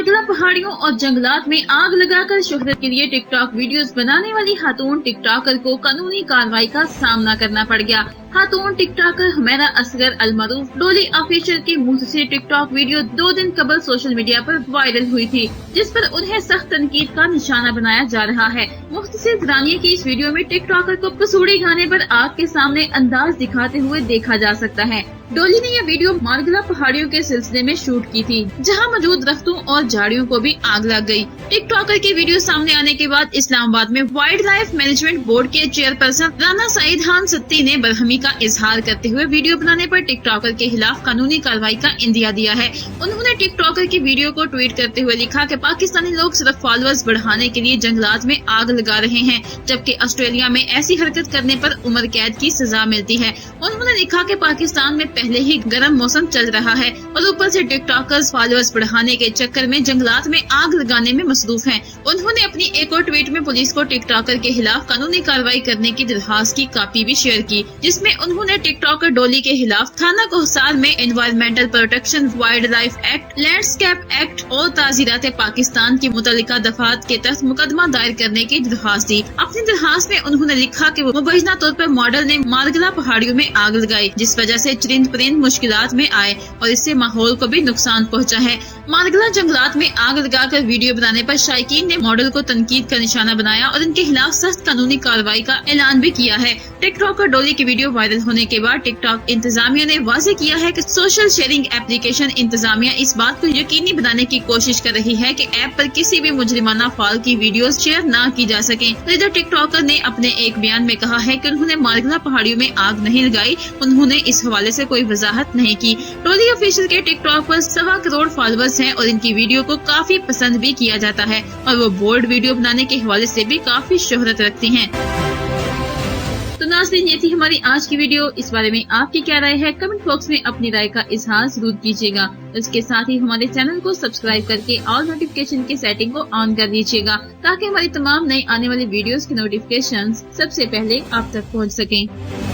मारगला पहाड़ियों और जंगलात में आग लगाकर शोहरत के लिए टिकटॉक वीडियोस बनाने वाली खातून टिकटॉकर को कानूनी कार्रवाई का सामना करना पड़ गया। खातून टिकटॉकर हुमैरा असगर अल मरूफ डोली ऑफिशियल के मुंह से टिकटॉक वीडियो 2 दिन कबल सोशल मीडिया पर वायरल हुई थी, जिस पर उन्हें सख्त तनकीद का निशाना बनाया जा रहा है। मुख्तसर रानिया की इस वीडियो में टिकटॉकर को पसूड़ी गाने पर आग के सामने अंदाज दिखाते हुए देखा जा सकता है। डोली ने यह वीडियो मारगला पहाड़ियों के सिलसिले में शूट की थी, जहां मौजूद दरख्तों और झाड़ियों को भी आग लग गई। टिकटॉकर की वीडियो सामने आने के बाद इस्लामाबाद में वाइल्ड लाइफ मैनेजमेंट बोर्ड के चेयरपर्सन राना सईद खान सत्ती ने बरहमी का इजहार करते हुए वीडियो बनाने पर टिकटॉकर के खिलाफ कानूनी कार्रवाई का इंदिया दिया है। उन्होंने टिकटॉकर की वीडियो को ट्वीट करते हुए लिखा कि पाकिस्तानी लोग सिर्फ फॉलोअर्स बढ़ाने के लिए जंगलात में आग लगा रहे हैं, जबकि ऑस्ट्रेलिया में ऐसी हरकत करने पर उम्र कैद की सजा मिलती है। उन्होंने लिखा कि पाकिस्तान में पहले ही गर्म मौसम चल रहा है और ऊपर से टिकटॉकर्स फॉलोअर्स बढ़ाने के चक्कर में जंगलात में आग लगाने में मसरूफ हैं। उन्होंने अपनी एक और ट्वीट में पुलिस को टिकटॉकर के खिलाफ कानूनी कार्रवाई करने की दरखास्त की कॉपी भी शेयर की, जिसमें उन्होंने टिकटॉकर डोली के खिलाफ थाना कोहसार में environmental protection, wild life act, landscape act और ताजीरात पाकिस्तान की मुतल्लिका दफात के तहत मुकदमा दायर करने की दरखास्त दी। अपनी दरखास्त में उन्होंने लिखा कि मुबैना तौर पर मॉडल ने मारगला पहाड़ियों में आग लगाई, जिस वजह से चरिंद परिंद मुश्किलात में आए और इससे माहौल को भी नुकसान पहुंचा है। मारगला जंगलात में आग लगाकर वीडियो बनाने पर शायकीन ने मॉडल को तनकीद का निशाना बनाया और इनके खिलाफ सख्त कानूनी कार्रवाई का ऐलान भी किया है। टिकटॉकर डोली की वीडियो वायरल होने के बाद टिकटॉक इंतजामिया ने वाज़ेह किया है कि सोशल शेयरिंग एप्लीकेशन इंतजामिया इस बात को यकीनी बनाने की कोशिश कर रही है कि ऐप पर किसी भी मुजरिमाना फाल की वीडियोस शेयर न की जा सके। लीडर टिकटॉकर ने अपने एक बयान में कहा है कि उन्होंने मारगला पहाड़ियों में आग नहीं लगाई। उन्होंने इस हवाले से कोई वजाहत नहीं की। डोली ऑफिशियल के टिकटॉक पर 1.25 करोड़ फॉलोअर्स हैं और इनकी वीडियो को काफी पसंद भी किया जाता है और वो बोल्ड वीडियो बनाने के हवाले से भी काफी शोहरत रखती हैं। तो नाज़रीन, ये थी हमारी आज की वीडियो। इस बारे में आपकी क्या राय है, कमेंट बॉक्स में अपनी राय का इजहार जरूर कीजिएगा। इसके साथ ही हमारे चैनल को सब्सक्राइब करके ऑल नोटिफिकेशन की सेटिंग को ऑन कर दीजिएगा, ताकि हमारी तमाम नई आने वाली वीडियोस की नोटिफिकेशंस सबसे पहले आप तक पहुंच सकें।